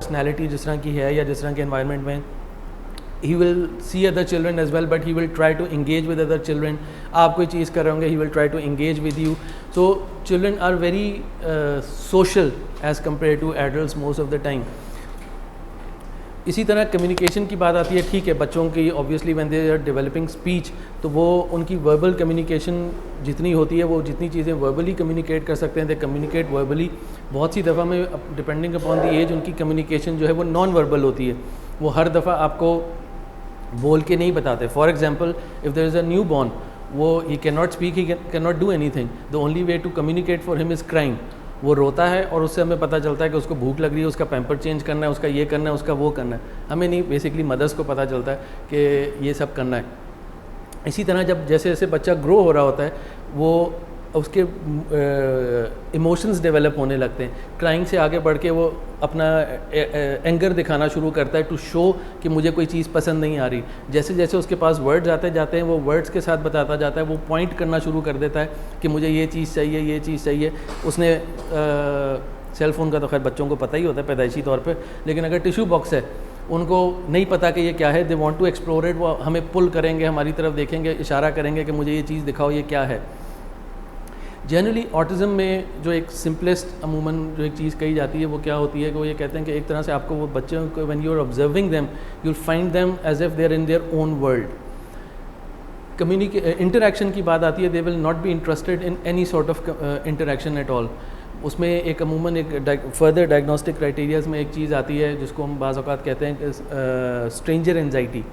Personality जिस तरह की है या जिस तरह के एनवायरनमेंट में, he will see other children as well, but he will try to engage with other children. आप कोई चीज़ कर रहे होंगे, he will try to engage with you. So children are very social as compared to adults most of the time. इसी तरह communication की बात आती है, ठीक है, बच्चों की obviously when they are developing speech, तो वो उनकी वर्बल कम्युनिकेशन जितनी होती है, वो जितनी चीज़ें वर्बली कम्युनिकेट कर सकते हैं, दे कम्युनिकेट वर्बली. बहुत सी दफ़ा में डिपेंडिंग अपॉन द एज उनकी कम्युनिकेशन जो है वो नॉन वर्बल होती है, वो हर दफ़ा आपको बोल के नहीं बताते. For example, if there is a new born, वो he can not speak, he can not do anything. The only way to communicate for him is crying. वो रोता है और उससे हमें पता चलता है कि उसको भूख लग रही है, उसका पैम्पर चेंज करना है, उसका ये करना है, उसका वो करना है. हमें नहीं, बेसिकली मदर्स को पता चलता है कि ये सब करना है. इसी तरह जब जैसे जैसे बच्चा ग्रो हो रहा होता है, वो उसके इमोशंस डेवलप होने लगते हैं. क्राइंग से आगे बढ़ के वो अपना एंगर दिखाना शुरू करता है टू शो कि मुझे कोई चीज़ पसंद नहीं आ रही. जैसे जैसे उसके पास वर्ड्स आते जाते हैं, वो वर्ड्स के साथ बताता जाता है, वो पॉइंट करना शुरू कर देता है कि मुझे ये चीज़ चाहिए, ये चीज़ चाहिए. उसने सेल फ़ोन का तो खैर बच्चों को पता ही होता है पैदाइशी तौर पे, लेकिन अगर टिश्यू बॉक्स है, उनको नहीं पता कि ये क्या है, they want to explore it. वो हमें पुल करेंगे, हमारी तरफ देखेंगे, इशारा करेंगे कि मुझे ये चीज़ दिखाओ, ये क्या है. जनरली ऑटिज़म में जो एक सिंपलेस्ट अमूमन जो एक चीज़ कही जाती है वो क्या होती है कि वो ये कहते हैं कि एक तरह से आपको वो बच्चों को when you are observing them you will find them as if they are in their own world. Interaction की बात आती है, they will not be interested in any sort of interaction at all. उसमें एक अमूमन एक फर्दर डायग्नोस्टिक क्राइटेरियाज में एक चीज़ आती है जिसको हम बाज़ औक़ात कहते हैं स्ट्रेंजर एंजाइटी.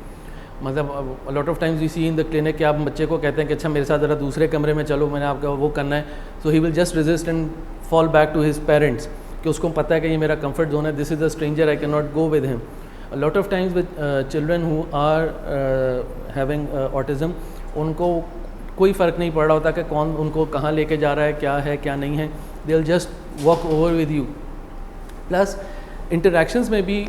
मतलब lot of times we see in the clinic कि आप बच्चे को कहते हैं कि अच्छा मेरे साथ ज़रा दूसरे कमरे में चलो, मैंने आपका वो करना है, so he will just resist and fall back to his parents, कि उसको पता है कि ये मेरा कंफर्ट जोन है, this is a stranger, I can not go with him. Lot of times with children who are having autism, उनको कोई फ़र्क नहीं पड़ रहा होता कि कौन उनको कहाँ लेके जा रहा है, क्या नहीं है, they will just walk over with you. Plus interactions में भी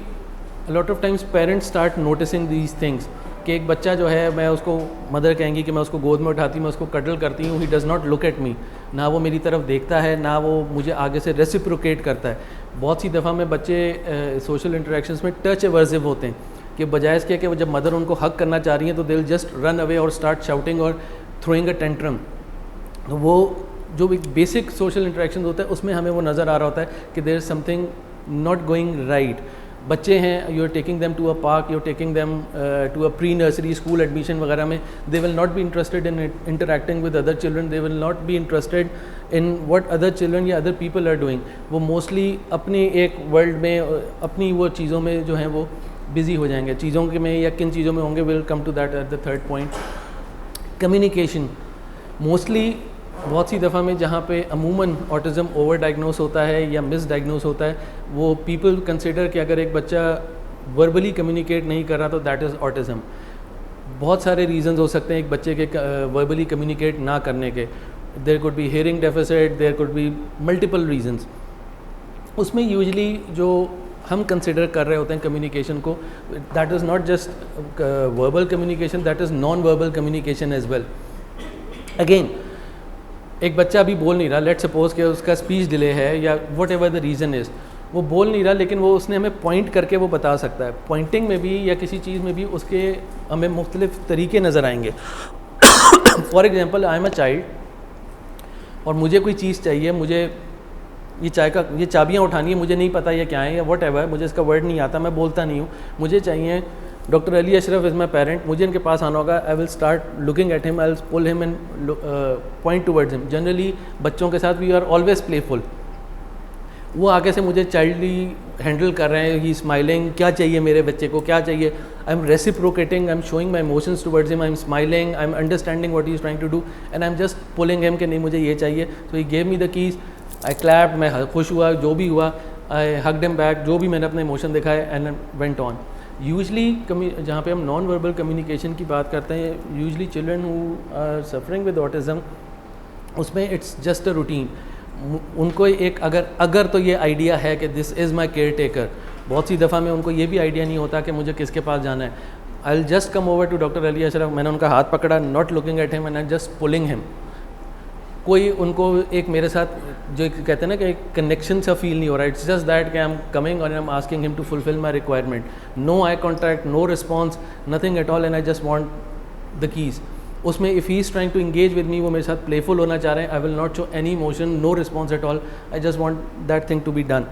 lot of times parents start noticing these things कि एक बच्चा जो है, मैं उसको, मदर कहेंगी कि मैं उसको गोद में उठाती हूँ, मैं उसको कडल करती हूँ, he does not look at me, ना वो मेरी तरफ देखता है, ना वो मुझे आगे से रेसिप्रोकेट करता है. बहुत सी दफ़ा में बच्चे सोशल इंटरेक्शंस में टच एवर्सिव होते हैं कि बजाय इसके कि वो जब मदर उनको हग करना चाह रही हैं तो they will just run away और स्टार्ट शाउटिंग और थ्रोइंग अ टेंट्रम. तो वो जो एक बेसिक सोशल इंटरेक्शन होता है उसमें हमें वो नज़र आ रहा होता है कि there is something not going right. बच्चे हैं, you are taking them to a park, you are taking them to a pre nursery school admission वगैरह में, they will not be interested in interacting with other children, they will not be interested in what other children या other people are doing. वो mostly अपने एक world में, अपनी वो चीज़ों में जो हैं वो बिज़ी हो जाएंगे. चीज़ों के में या किन चीज़ों में होंगे, will come to that at the third point. Communication mostly बहुत सी दफ़ा में जहाँ पे अमूमन ऑटिज़म ओवर डायग्नोस होता है या मिस डायग्नोस होता है, वो पीपल कंसिडर कि अगर एक बच्चा वर्बली कम्युनिकेट नहीं कर रहा तो दैट इज़ ऑटिज़म. बहुत सारे रीजंस हो सकते हैं एक बच्चे के वर्बली कम्युनिकेट ना करने के. There could be hearing deficit, there could be multiple reasons. उसमें यूजली जो हम कंसिडर कर रहे होते हैं कम्युनिकेशन को, that is not just verbal communication, that is non verbal communication as well. Again एक बच्चा अभी बोल नहीं रहा, लेट सपोज कि उसका स्पीच डिले है या what ever the reason is, वो बोल नहीं रहा, लेकिन वो उसने हमें पॉइंट करके वो बता सकता है. पॉइंटिंग में भी या किसी चीज़ में भी उसके हमें मुख्तलिफ तरीके नज़र आएंगे. For example, I am a child और मुझे कोई चीज़ चाहिए, मुझे ये चाबियाँ उठानी है, मुझे नहीं पता ये क्या है या वट एवर, मुझे इसका वर्ड नहीं आता, मैं बोलता नहीं हूँ, मुझे चाहिए. Doctor Ali Ashraf is my parent, मुझे इनके पास आना होगा, I will start looking at him, I will pull him and point towards him. Generally बच्चों के साथ वी आर ऑलवेज प्लेफुल. वो आगे से मुझे चाइल्डली हैंडल कर रहे हैं, ही स्माइलिंग, क्या चाहिए मेरे बच्चे को, क्या चाहिए, I am reciprocating, I am showing my emotions towards him, I am smiling, I am understanding what he is trying to do and I am just pulling him कि नहीं मुझे ये चाहिए. So he gave me the keys, I clapped, मैं खुश हुआ, जो भी हुआ, आई हग्ड हिम बैक, जो भी मैंने अपने इमोशन दिखाए एंड वेंट ऑन. यूजली जहाँ पे हम नॉन वर्बल कम्युनिकेशन की बात करते हैं, usually children who are suffering with autism, उसमें इट्स जस्ट अ रूटीन. उनको एक अगर तो ये आइडिया है कि this is my caretaker. बहुत सी दफ़ा में उनको ये भी आइडिया नहीं होता कि मुझे किसके पास जाना है. I will just come over to doctor Ali Ashraf, मैंने उनका हाथ पकड़ा, not looking at him and I just pulling him. कोई उनको एक मेरे साथ जो कहते हैं ना कि एक कनेक्शन सा फील नहीं हो रहा है. इट्स जस्ट दैट कि आई एम कमिंग और I am asking him to fulfil my requirement. No eye contact, no response, nothing at all, and I just want the keys. उसमें if he is trying to engage with me, वो मेरे साथ playful होना चाह रहे हैं, I will not show any emotion, no response at all, I just want that thing to be done.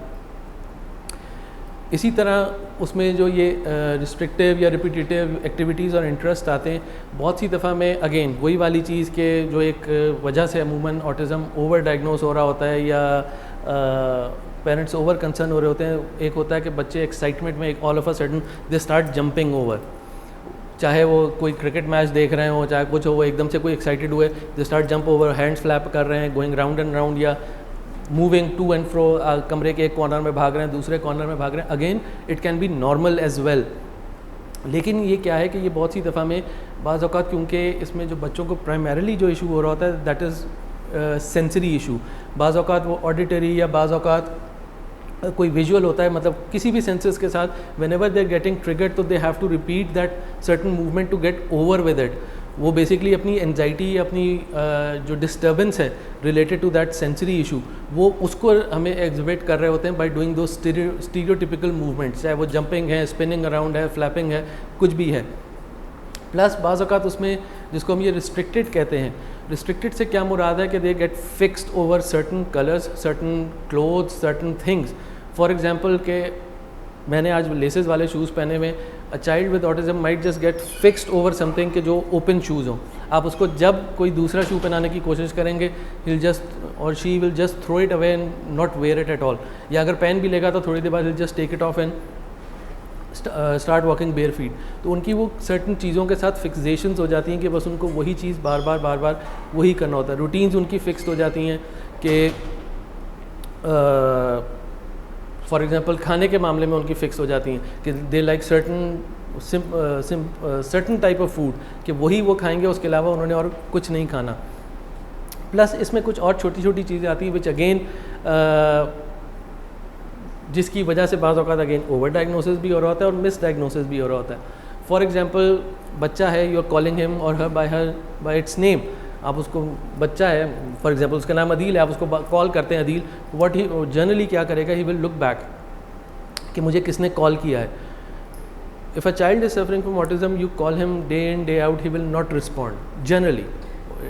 इसी तरह उसमें जो ये रिस्ट्रिक्टिव या रिपीटेटिव एक्टिविटीज़ और इंटरेस्ट आते हैं, बहुत सी दफ़ा में अगेन वही वाली चीज़ के जो एक वजह से अमूमन ऑटिज़म ओवर डायग्नोस हो रहा होता है या पेरेंट्स ओवर कंसर्न हो रहे होते हैं. एक होता है कि बच्चे एक्साइटमेंट में all of a sudden they start jumping over, चाहे वो कोई क्रिकेट मैच देख रहे हो, चाहे कुछ हो, वो एकदम से कोई एक्साइटेड हुए, they start jump over, hands flap कर रहे हैं, गोइंग राउंड एंड राउंड या मूविंग टू एंड फ्रो, कमरे के एक कॉर्नर में भाग रहे हैं, दूसरे कॉर्नर में भाग रहे हैं. Again it can be normal as well. लेकिन ये क्या है कि ये बहुत सी दफ़ा में बाज़ औक़ात, क्योंकि इसमें जो बच्चों को प्राइमरीली जो इशू हो रहा होता है दैट इज़ सेंसरी इशू. बाज़ औक़ात वो ऑडिटरी या बाज़ औक़ात कोई विजुअल होता है, मतलब किसी भी सेंसेस के साथ whenever they are getting triggered तो they have to repeat that certain movement to get over with it. वो बेसिकली अपनी एंजाइटी, अपनी जो डिस्टर्बेंस है related to that sensory issue, वो उसको हमें एग्जिबिट कर रहे होते हैं by doing those stereotypical movements, चाहे वो जंपिंग है, स्पिनिंग अराउंड है, फ्लैपिंग है, कुछ भी है. प्लस बाज़ औक़ात उसमें जिसको हम ये रिस्ट्रिक्टेड कहते हैं, रिस्ट्रिक्टेड से क्या मुराद है कि they get fixed over certain colours, certain clothes, certain things. For example के मैंने आज लेसेस वाले शूज़ पहने हुए, a child with autism might just get fixed over something के जो ओपन शूज़ हों. आप उसको जब कोई दूसरा शू पहनाने की कोशिश करेंगे, हिल जस्ट और she will just throw it away and not wear it at all. या अगर पहन भी लेगा तो थोड़ी देर बाद he'll just take it off and start walking bare feet. तो उनकी वो सर्टन चीज़ों के साथ फिक्सेशंस हो जाती हैं कि बस उनको वही चीज़ बार बार वही करना होता है. रूटीन्स उनकी फिक्स्ड हो जाती हैं कि फॉर एग्जांपल खाने के मामले में उनकी फ़िक्स हो जाती हैं कि they like certain type of food, कि वही वो खाएंगे, उसके अलावा उन्होंने और कुछ नहीं खाना. प्लस इसमें कुछ और छोटी छोटी चीज़ें आती हैं विच अगेन जिसकी वजह से बाज़ औक़ात अगेन ओवर डायग्नोसिस भी हो रहा होता है और मिस डायग्नोसिस भी हो रहा होता है. फॉर एग्जांपल बच्चा है, यू आर कॉलिंग हिम और हर बाय इट्स नेम. आप उसको, बच्चा है फॉर एग्जांपल उसका नाम अदील है, आप उसको कॉल करते हैं अदील, व्हाट ही जनरली क्या करेगा, ही विल लुक बैक कि मुझे किसने कॉल किया है. If a child is suffering from autism, you call him day in day out, he will not respond generally.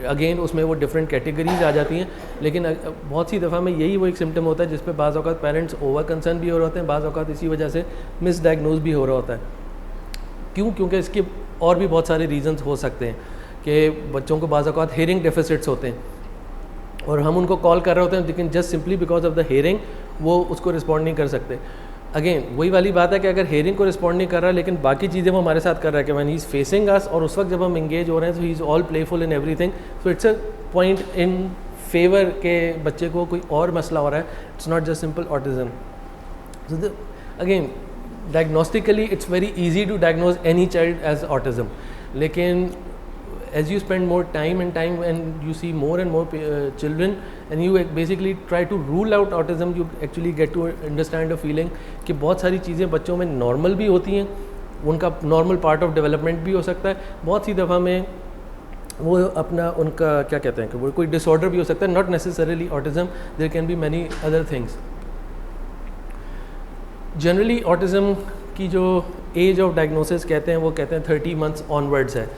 Again उसमें वो डिफरेंट कैटेगरीज आ जाती हैं, लेकिन बहुत सी दफ़ा में यही वो एक सिम्टम होता है जिस पे बाज़ औक़ात पेरेंट्स ओवर कंसर्न भी हो रहे होते हैं, बाज़ औक़ात इसी वजह से मिस डायग्नोज भी हो रहा होता है. क्यों? क्योंकि इसके और भी बहुत सारे रीजंस हो सकते हैं कि बच्चों को बाज़ औक़ात हेयरिंग डेफिसिट्स होते हैं और हम उनको कॉल कर रहे होते हैं, लेकिन just simply because of the hearing वो उसको रिस्पॉन्ड नहीं कर सकते. अगेन वही वाली बात है कि अगर हेयरिंग को रिस्पॉन्ड नहीं कर रहा है लेकिन बाकी चीज़ें वो हमारे साथ कर रहा है कि when he is facing us, और उस वक्त जब हम इंगेज हो रहे हैं, so he is all playful in everything. So it's a point in favour के बच्चे को कोई और मसला हो रहा है. It's not just simple autism. So again diagnostically it's very easy to diagnose any child as autism, लेकिन as you spend more time and you see more and more children and you basically try to rule out autism, you actually get to understand a feeling कि बहुत सारी चीज़ें बच्चों में normal भी होती हैं, उनका नॉर्मल पार्ट ऑफ डेवलपमेंट भी हो सकता है. बहुत सी दफ़ा में वो अपना उनका क्या कहते हैं कि वो कोई डिसऑर्डर भी हो सकता है, not necessarily autism, there can be many other things. Generally autism की जो एज ऑफ डायग्नोसिस कहते हैं वो कहते हैं 30 months ऑनवर्ड्स है.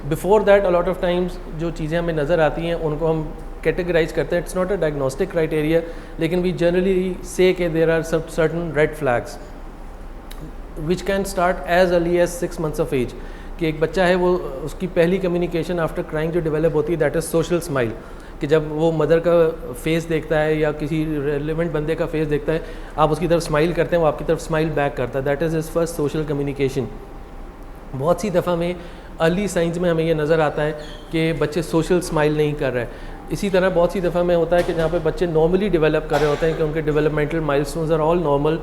Before that a lot of times जो चीज़ें हमें नज़र आती हैं उनको हम कैटेगराइज करते हैं. It's not a diagnostic criteria, लेकिन वी जनरली से के there are certain red flags which can start as early as 6 months of age. कि एक बच्चा है, वो उसकी पहली कम्युनिकेशन आफ्टर क्राइंग जो डेवलप होती है दैट इज़ सोशल स्माइल. कि जब वो मदर का फेस देखता है या किसी रेलिवेंट बंदे का फेस देखता है, आप उसकी तरफ स्माइल करते हैं, वो आपकी तरफ स्माइल बैक करता है, that is his first social communication. बहुत सी दफ़ा में अर्ली साइंस में हमें ये नज़र आता है कि बच्चे सोशल स्माइल नहीं कर रहे हैं. इसी तरह बहुत सी दफ़ा में होता है कि जहाँ पे बच्चे नॉर्मली डेवलप कर रहे होते हैं कि उनके developmental milestones are all normal.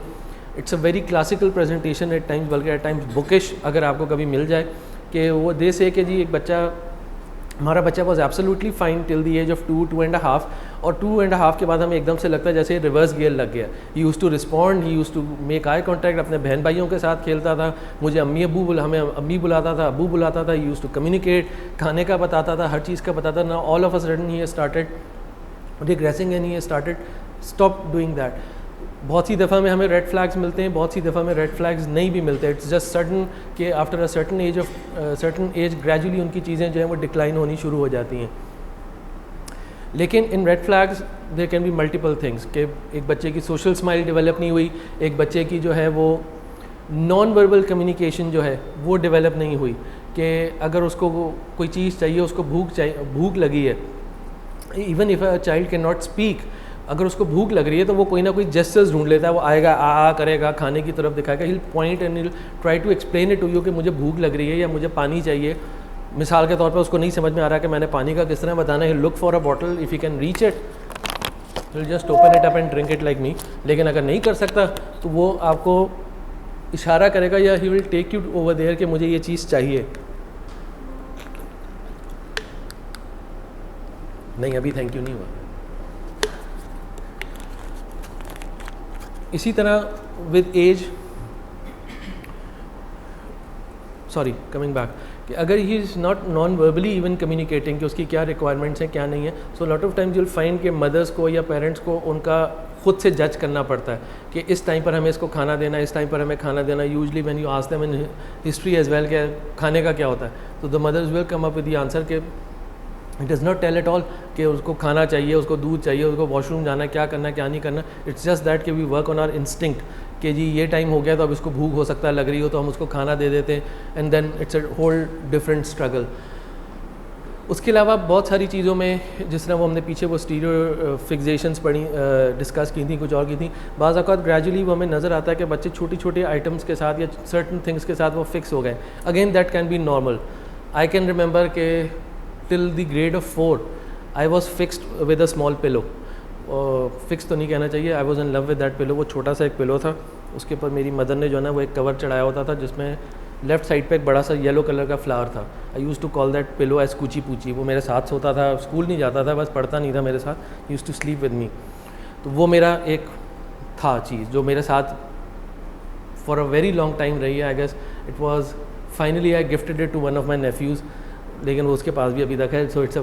It's a very classical presentation at times, बल्कि एट टाइम्स बुकिश अगर आपको कभी मिल जाए, कि वो दे से कि जी एक बच्चा, हमारा बच्चा was absolutely fine till the age of 2.5, और 2.5 के बाद हमें एकदम से लगता है जैसे रिवर्स गियर लग गया। He use to respond, he use to make eye contact, अपने बहन भाइयों के साथ खेलता था, मुझे हमें अम्मी बुलाता था, अबू बुलाता था, ही यूज़ टू कम्युनिकेट, खाने का बताता था, हर चीज़ का बताता था। Now all of a sudden he started regressing and he started stop doing that. बहुत सी दफ़ा में हमें रेड फ्लैग्स मिलते हैं, बहुत सी दफ़ा में रेड फ्लैग्स नहीं भी मिलते। इट्स जस्ट सडन कि after a certain age gradually उनकी चीज़ें जो हैं वो डिक्लाइन होनी शुरू हो जाती हैं। लेकिन in red flags there can be multiple things कि एक बच्चे की सोशल स्माइल डेवलप नहीं हुई, एक बच्चे की जो है वो नॉन वर्बल कम्युनिकेशन जो है वो डेवलप नहीं हुई, कि अगर उसको कोई चीज़ चाहिए, उसको भूख लगी है, even if a child can not speak, अगर उसको भूख लग रही है तो वो कोई ना कोई जेस्चर्स ढूंढ लेता है, वो आएगा आ करेगा, खाने की तरफ दिखाएगा, he point and he try to explain it to you कि मुझे भूख लग रही है या मुझे पानी चाहिए। मिसाल के तौर पे उसको नहीं समझ में आ रहा कि मैंने पानी का किस तरह बताना है, look for a bottle, if you can reach it will just open it up and drink it like me. लेकिन अगर नहीं कर सकता तो वो आपको इशारा करेगा या he will take you over there कि मुझे ये चीज़ चाहिए। नहीं, अभी थैंक यू नहीं हुआ। इसी तरह with age, sorry coming back, कि अगर he is not non verbally even communicating कि उसकी क्या रिक्वायरमेंट्स हैं क्या नहीं है, so lot of times you will find कि मदर्स को या पेरेंट्स को उनका खुद से जज करना पड़ता है कि इस टाइम पर हमें इसको खाना देना, इस टाइम पर हमें खाना देना। Usually when you ask them in history as well कि खाने का क्या होता है, तो the mothers will come up with the answer कि it does not tell at all कि उसको खाना चाहिए, उसको दूध चाहिए, उसको वॉशरूम जाना है, क्या करना है क्या नहीं करना। इट्स जस्ट दैट कि we work on our instinct कि जी ये टाइम हो गया तो अब इसको भूख हो सकता है लग रही हो, तो हम उसको खाना दे देते हैं, and then it's a whole different struggle. उसके अलावा बहुत सारी चीज़ों में, जिस तरह वो हमने पीछे वो स्टीरियो फिक्सेशंस पढ़ी डिस्कस की थी, कुछ और की थी, बाज़ औक़ात ग्रेजुअली वो हमें नज़र आता है कि बच्चे छोटी छोटी आइटम्स के साथ या सर्टन थिंग्स के साथ वो फिक्स हो गए। Again that can be normal. I can remember के till the grade of 4 I was fixed with a small pillow. Fix तो नहीं कहना चाहिए, I was in love with that pillow. वो छोटा सा एक पिलो था, उसके ऊपर मेरी मदर ने जो है ना वो एक कवर चढ़ाया होता था जिसमें लेफ्ट साइड पे एक बड़ा सा येलो कलर का फ्लावर था। I use to call that pillow as कूची पूची। वो मेरे साथ सोता था, स्कूल नहीं जाता था, बस पढ़ता नहीं था मेरे साथ, used to sleep with me. तो वो मेरा एक था चीज़ जो मेरे साथ for a very long time रही है। I guess it was finally I gifted it to one of my nephews, लेकिन वो उसके पास भी अभी तक है। So it's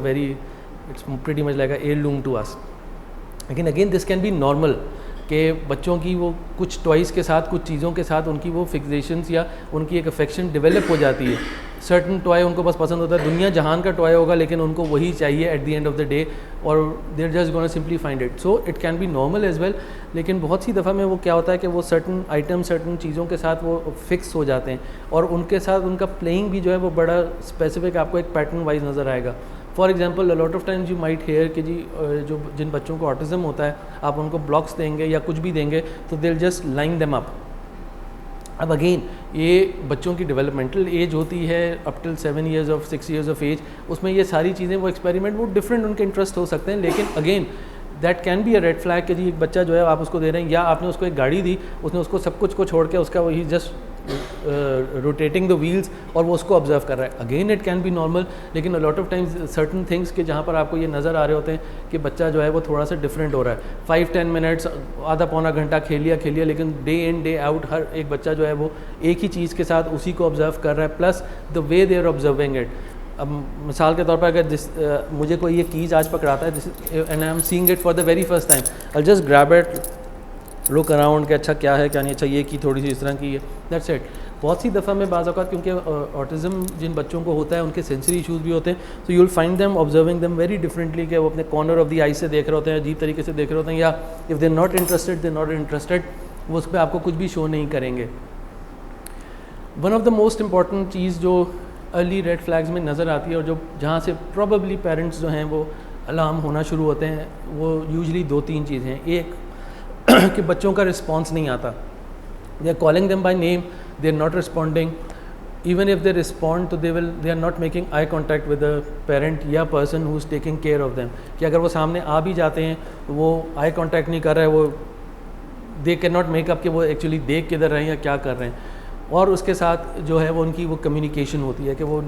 pretty much like a heirloom to us. लेकिन again this can be normal कि बच्चों की वो कुछ टॉयज़ के साथ, कुछ चीज़ों के साथ उनकी वो फिक्सेशंस या उनकी एक अफेक्शन डेवलप हो जाती है। सर्टन टॉय उनको बस पसंद होता है, दुनिया जहान का टॉय होगा लेकिन उनको वही चाहिए at the end of the day, और they are just gonna simply find it. So it can be normal as well. लेकिन बहुत सी दफ़ा में वो क्या होता है कि वो सर्टन आइटम, सर्टन चीज़ों के साथ वो फिक्स हो जाते हैं, और उनके साथ उनका प्लेइंग भी जो है वो बड़ा स्पेसिफिक आपको एक पैटर्न वाइज नज़र आएगा। For example, lot of times you might hear कि जी जो जिन बच्चों को ऑटिज़म होता है, आप उनको ब्लॉक्स देंगे या कुछ भी देंगे तो they will just line them up. अब अगेन ये बच्चों की डेवलपमेंटल एज होती है up till 7 years of 6 years of age, उसमें ये सारी चीज़ें वो एक्सपेरिमेंट वो डिफरेंट उनके इंटरेस्ट हो सकते हैं। लेकिन again that can be a red flag कि जी एक बच्चा जो है आप उसको दे रहे हैं, या आपने उसको एक गाड़ी दी, उसने उसको सब कुछ को छोड़ के उसका वही जस्ट रोटेटिंग द व्हील्स और वो उसको ऑब्जर्व कर रहा है। Again it can be normal. लेकिन a lot of times certain things के जहाँ पर आपको ये नज़र आ रहे होते हैं कि बच्चा जो है वो थोड़ा सा डिफरेंट हो रहा है। 5-10 मिनट्स, आधा पौना घंटा खेल लिया, लेकिन डे इन डे आउट हर एक बच्चा जो है वो एक ही चीज़ के साथ उसी को ऑब्जर्व कर रहा है, plus the way they are observing it. अब मिसाल के तौर पर अगर मुझे कोई ये चीज़ आज पकड़ाता है and I am seeing it for the very first time, I just grab it, look around कि अच्छा क्या है क्या नहीं, अच्छा ये की थोड़ी सी इस तरह की है, दैट्स इट। बहुत सी दफ़ा में बाज़ औक़ात क्योंकि ऑटिज़म जिन बच्चों को होता है उनके सेंसरी इशूज़ भी होते हैं, तो you will find them observing them very differently, कि वो अपने कॉर्नर ऑफ द आई से देख रहे होते हैं, अजीब तरीके से देख रहे होते हैं, या इफ़ दे नॉट इंटरेस्टेड वो उस पर आपको कुछ भी शो नहीं करेंगे। One of the most important चीज़ जो अर्ली रेड फ्लैग्स में नज़र आती है और जो जहाँ से प्रॉबेबली पेरेंट्स जो हैं वो अलार्म होना शुरू होते हैं, वो यूजली 2-3 चीज़ें हैं। एक कि बच्चों का रिस्पॉन्स नहीं आता, they are calling them by name, they are not responding, even if they respond तो they are not making eye contact with the parent या person who is taking care of them. कि अगर वो सामने आ भी जाते हैं तो वो आई कॉन्टैक्ट नहीं कर रहे हैं, वो they can not make up कि वो एक्चुअली देख किधर रहे हैं या क्या कर रहे हैं। और उसके साथ जो है वो उनकी वो कम्युनिकेशन होती है कि वो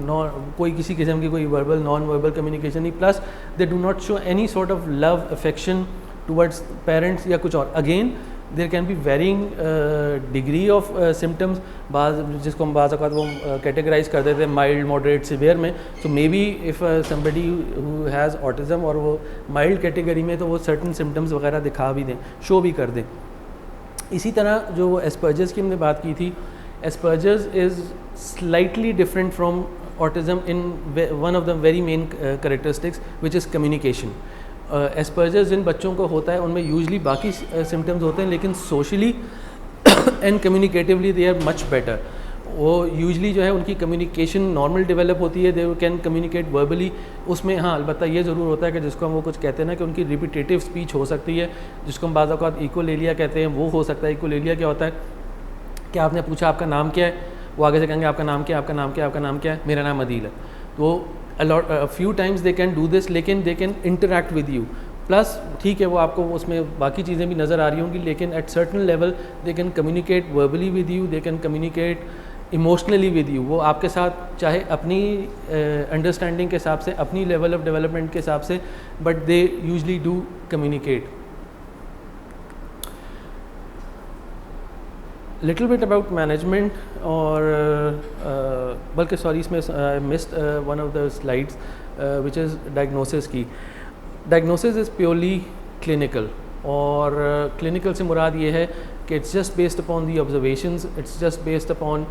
कोई किसी किस्म की कोई वर्बल नॉन वर्बल कम्युनिकेशन नहीं, plus they do not show any sort of love affection towards parents या कुछ और. Again there can be varying degree of symptoms, जिसको हम बाज़ औक़ात वो कैटेगराइज कर देते हैं माइल्ड, मॉडरेट, सिवियर में. So maybe if somebody who has autism और वो माइल्ड कैटेगरी में, तो वो सर्टन सिम्टम्स वगैरह दिखा भी दें, शो भी कर दें. इसी तरह जो एस्पर्जर्स की हमने बात की थी, Asperger's is slightly different from autism in one of the very main characteristics which is communication. Asperger's जिन बच्चों को होता है उनमें यूजली बाकी सिम्टम्स होते हैं, लेकिन socially and communicatively they are much better. वो यूजली जो है उनकी कम्युनिकेशन नॉर्मल डेवलप होती है, दे कैन कम्युनिकेट वर्बली. उसमें हाँ अलबत्ता ये ज़रूर होता है कि जिसको हम वो कुछ कहते हैं ना कि उनकी रिपीटेटिव स्पीच हो सकती है, जिसको हम बाज़ औक़ात इकोलेलिया कहते हैं, वो हो सकता है. इकोलेलिया क्या होता है कि आपने पूछा आपका नाम क्या है, वो आगे से कहेंगे आपका नाम क्या है, आपका नाम क्या है, आपका नाम क्या है, मेरा नाम अदील है. तो a few times they can do this, लेकिन they can interact with you. Plus ठीक है वो आपको उसमें बाकी चीज़ें भी नज़र आ रही होंगी, लेकिन at certain level they can communicate verbally with you, they can communicate emotionally with you. वो आपके साथ चाहे अपनी अंडरस्टैंडिंग के हिसाब से, अपनी लेवल ऑफ डेवलपमेंट के हिसाब से, but they usually do communicate. Little bit about management, और बल्कि सॉरी इसमें missed one of the slides which is diagnosis की. डायग्नोसिस इज़ प्योरली क्लिनिकल, और क्लिनिकल से मुराद ये है कि it's just based upon the observations, it's just based upon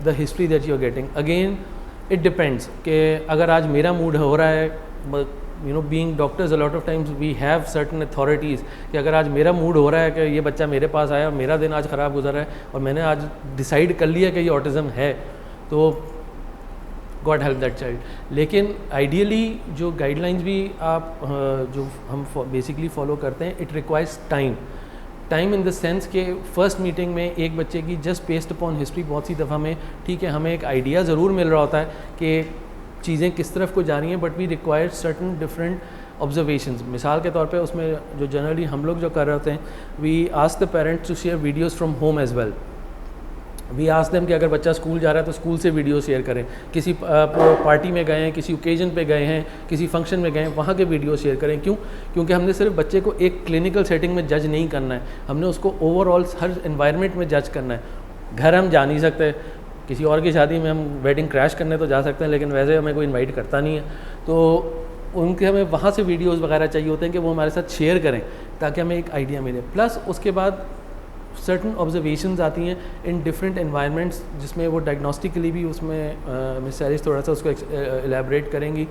the history that you are getting. Again it depends कि अगर आज मेरा मूड हो रहा है, you know being doctors a lot of times we have certain authorities कि अगर आज मेरा मूड हो रहा है कि ये बच्चा मेरे पास आया और मेरा दिन आज ख़राब गुजर रहा है और मैंने आज डिसाइड कर लिया कि ये ऑटिज़म है, तो गॉड हेल्प दैट चाइल्ड. लेकिन आइडियली जो गाइडलाइंस भी आप जो हम बेसिकली फॉलो करते हैं, it requires time in the sense कि फ़र्स्ट मीटिंग में एक बच्चे की जस्ट बेस्ड अपॉन हिस्ट्री बहुत सी दफ़ा में ठीक है हमें एक आइडिया ज़रूर मिल रहा होता है कि चीज़ें किस तरफ को जा रही हैं, but we require certain different observations. मिसाल के तौर पे उसमें जो जनरली हम लोग जो कर रहे होते हैं, we ask the parents to share videos from home as well. We ask them कि अगर बच्चा स्कूल जा रहा है तो स्कूल से वीडियो शेयर करें, किसी पार्टी में गए हैं, किसी ओकेजन पे गए हैं, किसी फंक्शन में गए हैं, वहाँ के वीडियो शेयर करें. क्यों? क्योंकि हमने सिर्फ बच्चे को एक क्लिनिकल सेटिंग में जज नहीं करना है, हमने उसको ओवरऑल हर एनवायरनमेंट में जज करना है. घर हम जा नहीं सकते, किसी और की शादी में हम वेडिंग क्रैश करने तो जा सकते हैं, लेकिन वैसे हमें कोई इनवाइट करता नहीं है. तो उनके हमें वहाँ से वीडियोस वगैरह चाहिए होते हैं कि वो हमारे साथ शेयर करें ताकि हमें एक आइडिया मिले. प्लस उसके बाद सर्टन ऑब्जर्वेशंस आती हैं इन डिफरेंट एनवायरनमेंट्स, जिसमें वो डायग्नोस्टिकली भी उसमें मिस सैरिस थोड़ा सा उसको एलेबरेट करेंगी.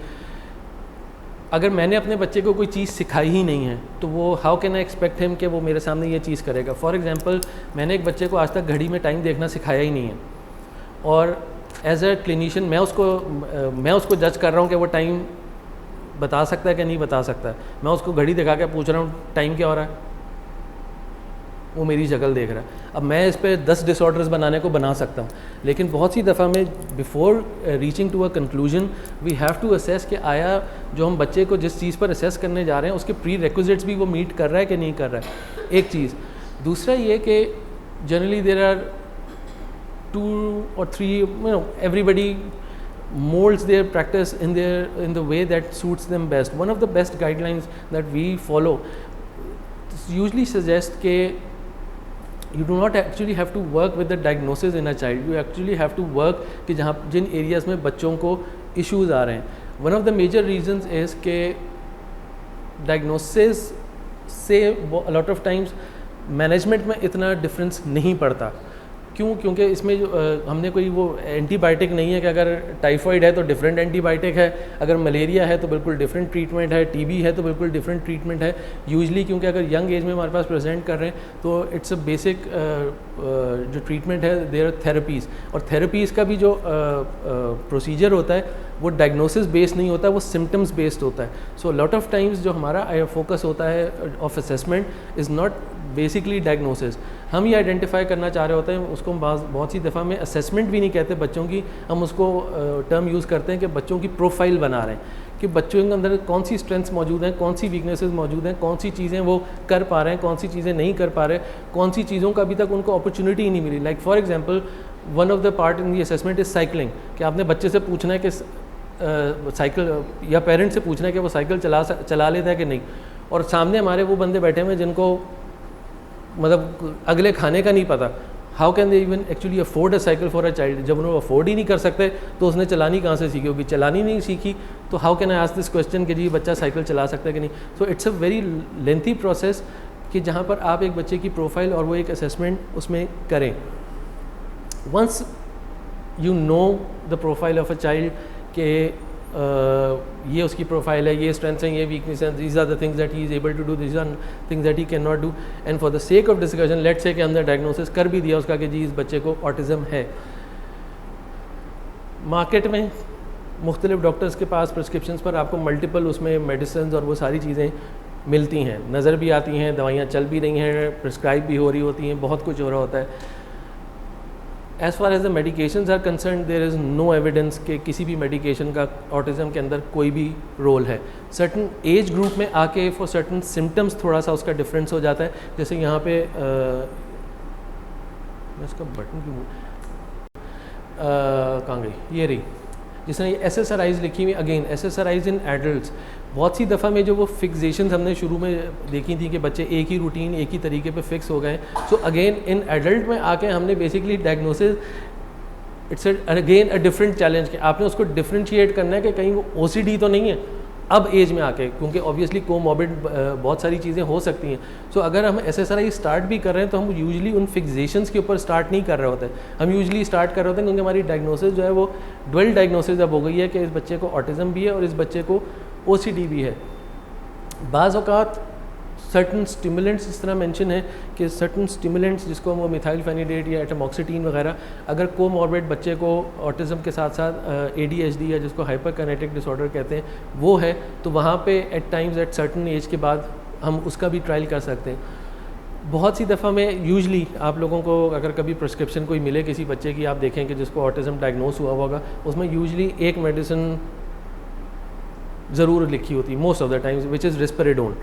अगर मैंने अपने बच्चे को कोई चीज़ सिखाई ही नहीं है तो वो how can I expect him कि वो मेरे सामने ये चीज़ करेगा. फॉर एग्जांपल मैंने एक बच्चे को आज तक घड़ी में टाइम देखना सिखाया ही नहीं है, और एज अ क्लिनिशियन मैं उसको जज कर रहा हूँ कि वो टाइम बता सकता है कि नहीं बता सकता है. मैं उसको घड़ी दिखा के पूछ रहा हूँ टाइम क्या हो रहा है, वो मेरी शक्ल देख रहा है. अब मैं इस पर 10 डिसऑर्डर्स बनाने को बना सकता हूँ, लेकिन बहुत सी दफ़ा में before reaching to a conclusion we have to assess कि आया जो हम बच्चे को जिस चीज़ पर असेस करने जा रहे हैं उसके प्री रिक्विजिट्स भी वो मीट कर रहा है कि नहीं कर रहा है. एक चीज़. दूसरा ये कि generally there are 2 or 3 everybody molds their practice in the way that suits them best. One of the best guidelines that we follow usually suggests कि you do not actually have to work with the diagnosis in a child, you actually have to work कि जहाँ जिन areas में बच्चों को issues आ रहे हैं. One of the major reasons is कि diagnosis से a lot of times management में इतना difference नहीं पड़ता. क्यों? क्योंकि इसमें जो हमने कोई वो एंटीबायोटिक नहीं है कि अगर टाइफाइड है तो डिफरेंट एंटीबायोटिक है, अगर मलेरिया है तो बिल्कुल डिफरेंट ट्रीटमेंट है, टीबी है तो बिल्कुल डिफरेंट ट्रीटमेंट है. यूजली क्योंकि अगर यंग एज में हमारे पास प्रेजेंट कर रहे हैं तो इट्स अ बेसिक जो ट्रीटमेंट है देयर आर थेरेपीज़, और थेरेपीज़ का भी जो प्रोसीजर होता है वो डायग्नोसिस बेस्ड नहीं होता, वो सिम्टम्स बेस्ड होता है. सो लॉट ऑफ टाइम्स जो हमारा फोकस होता है of assessment is not basically diagnosis. हम ये आइडेंटिफाई करना चाह रहे होते हैं, उसको हम बहुत सी दफ़ा में असेसमेंट भी नहीं कहते बच्चों की, हम उसको टर्म यूज़ करते हैं कि बच्चों की प्रोफाइल बना रहे हैं कि बच्चों के अंदर कौन सी स्ट्रेंथ्स मौजूद हैं, कौन सी वीकनेसेस मौजूद हैं, कौन सी चीज़ें वो कर पा रहे हैं, कौन सी चीज़ें नहीं कर पा रहे, कौन सी चीज़ों का अभी तक उनको अपॉर्चुनिटी ही नहीं मिली. Like for example one of the part in the assessment is cycling, कि आपने बच्चे से पूछना है कि साइकिल, या पेरेंट्स से पूछना है कि वो साइकिल चला लेता है कि नहीं, और सामने हमारे वो बंदे बैठे हुए हैं जिनको मतलब अगले खाने का नहीं पता। How can they even actually afford a cycle for a child? जब उन्होंने अफोर्ड ही नहीं कर सकते तो उसने चलानी कहाँ से सीखी होगी? चलानी नहीं सीखी तो how can I ask this question कि जी बच्चा साइकिल चला सकता है कि नहीं? सो it's a very lengthy process कि जहाँ पर आप एक बच्चे की प्रोफाइल और वो एक असेसमेंट उसमें करें। Once you know the profile of a child कि ये उसकी प्रोफाइल है, ये स्ट्रेंथ्स हैं, ये वीकनेस हैं, these are the things that he is able to do, these are things that he can not do, and for the sake of discussion let's say कि हमने डायग्नोसिस कर भी दिया उसका कि जी इस बच्चे को ऑटिज़म है। मार्केट में मुख्तलिफ डॉक्टर्स के पास प्रिस्क्रिप्शंस पर आपको मल्टीपल उसमें मेडिसिन और वो सारी चीज़ें मिलती हैं, नज़र भी आती हैं, दवाइयाँ चल भी रही हैं, प्रिस्क्राइब भी हो रही होती हैं, बहुत कुछ हो रहा होता है। As far as the medications are concern there is no evidence कि किसी भी मेडिकेशन का ऑटिज़म के अंदर कोई भी रोल है। सर्टन एज ग्रुप में आके फॉर सर्टन सिम्टम्स थोड़ा सा उसका डिफरेंस हो जाता है। जैसे यहाँ पे इसका बटन क्यों कहाँ गई, ये रही, जिसने ये SSRIs लिखी हुई, अगेन SSRIs इन एडल्ट्स। बहुत सी दफ़ा में जो वो फिक्सेशंस हमने शुरू में देखी थी कि बच्चे एक ही रूटीन एक ही तरीके पे फिक्स हो गए, सो अगेन इन एडल्ट में आके हमने basically diagnosis, it's again a different challenge कि आपने उसको डिफ्रेंशिएट करना है कि कहीं वो OCD तो नहीं है अब एज में आके, क्योंकि ऑब्वियसली कोमॉर्बिड बहुत सारी चीज़ें हो सकती हैं। सो अगर हम SSRI स्टार्ट भी कर रहे हैं तो हम यूजुअली उन फिक्सेशंस के ऊपर स्टार्ट नहीं कर रहे होते, हम यूजुअली स्टार्ट कर रहे होते हैं क्योंकि हमारी डायग्नोसिस जो है वो डुअल डायग्नोसिस अब हो गई है कि इस बच्चे को ऑटिज़म भी है और इस बच्चे को OCD भी है। बाज़ औक़ात सर्टन स्टिमुलेंट्स इस तरह मेंशन है कि सर्टन स्टिमुलेंट्स जिसको वो मिथाइल फेनिडेट या एटमॉक्सिटीन वगैरह, अगर कोमॉर्बिड बच्चे को ऑटिज़म के साथ साथ ADHD या जिसको हाइपरकाइनेटिक डिसऑर्डर कहते हैं वो है, तो वहाँ पे at times at certain age के बाद हम उसका भी ट्रायल कर सकते हैं। बहुत सी दफ़ा में यूजली आप लोगों को अगर कभी प्रिस्क्रिप्शन कोई मिले किसी बच्चे की, आप देखें कि जिसको ऑटिज़म डायग्नोस हुआ होगा, उसमें यूजली एक मेडिसिन ज़रूर लिखी होती है most of the times, which is risperidone.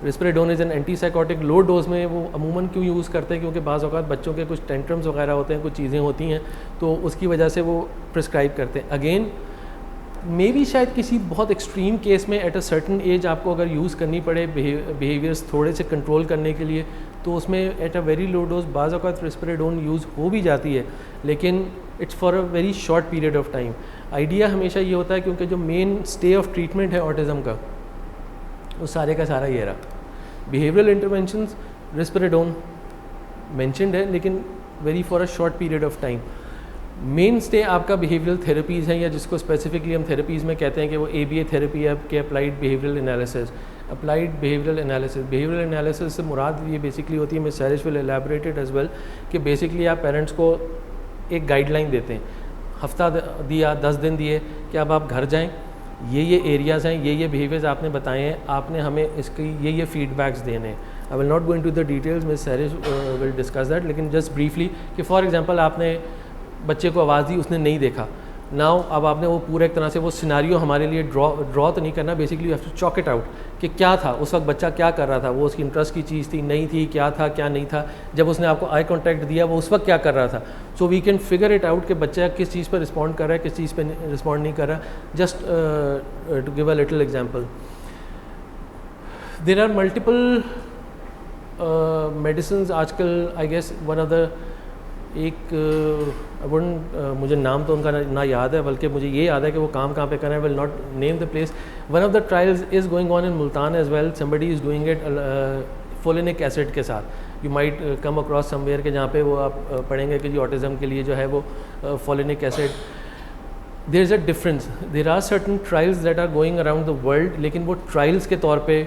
Risperidone is an antipsychotic. Low dose में वो अमूमन क्यों यूज़ करते हैं? क्योंकि बाज़ औक़ात बच्चों के कुछ टेंट्रम्स वगैरह होते हैं, कुछ चीज़ें होती हैं, तो उसकी वजह से वो प्रिस्क्राइब करते हैं। अगेन मे बी शायद किसी बहुत एक्सट्रीम केस में एट अ सर्टन एज आपको अगर यूज़ करनी पड़े बिहेवियर्स थोड़े से कंट्रोल करने के लिए, तो उसमें at a very low dose बाज़ औक़ात रिस्पेराडोन यूज़ हो भी जाती है, लेकिन it's for a very short period of time. Idea हमेशा ये होता है क्योंकि जो मेन स्टे ऑफ ट्रीटमेंट है ऑटिज़म का, वो सारे का सारा ये रहा। बिहेवियरल इंटरवेंशंस रिस्पेराडोन मेंशन्ड है, लेकिन very for a short period of time. Main stay आपका बिहेवियरल थेरेपीज़ हैं, या जिसको स्पेसिफिकली हम थेरेपीज़ में कहते हैं कि वो ABA थेरेपी है कि applied behavioral analysis. Applied behavioral analysis से मुराद ये बेसिकली होती है, miss Sarish will elaborated as well, कि बेसिकली आप पेरेंट्स को एक गाइडलाइन देते हैं, हफ्ता दिया, 10 दिन दिए कि अब आप घर जाएं, ये एरियाज़ हैं, ये बिहेवियर्स आपने बताए हैं, आपने हमें इसकी ये फीडबैक्स देने हैं। I will not go into the details, miss Sarish will discuss that, लेकिन जस्ट ब्रीफली कि फॉर एग्जांपल आपने बच्चे को आवाज़ दी, उसने नहीं देखा, नाउ अब आपने वो पूरे एक तरह से वो सिनारियो हमारे लिए ड्रॉ तो नहीं करना, basically you have to chalk it out कि क्या था उस वक्त, बच्चा क्या कर रहा था, वो उसकी इंटरेस्ट की चीज़ थी, नहीं थी, क्या था क्या नहीं था, जब उसने आपको आई कॉन्टैक्ट दिया वो उस वक्त क्या कर रहा था। So we can figure it out कि बच्चा किस चीज़ पर रिस्पॉन्ड कर रहा है, किस चीज़ पर रिस्पॉन्ड नहीं कर रहा। Just to give a little example, there are multiple medicine आजकल। I guess one of the मुझे नाम तो उनका ना याद है, बल्कि मुझे ये याद है कि वो काम कहाँ पे कर रहे हैं, will not name the place. One of the trials is going on in Multan as well, somebody is doing it folinic acid के साथ। You might come across somewhere के जहाँ पे वो आप पढ़ेंगे कि जी ऑटिज़म के लिए जो है वो folinic acid, there is a difference. There are certain trials that are going around the world, लेकिन वो ट्रायल्स के तौर पे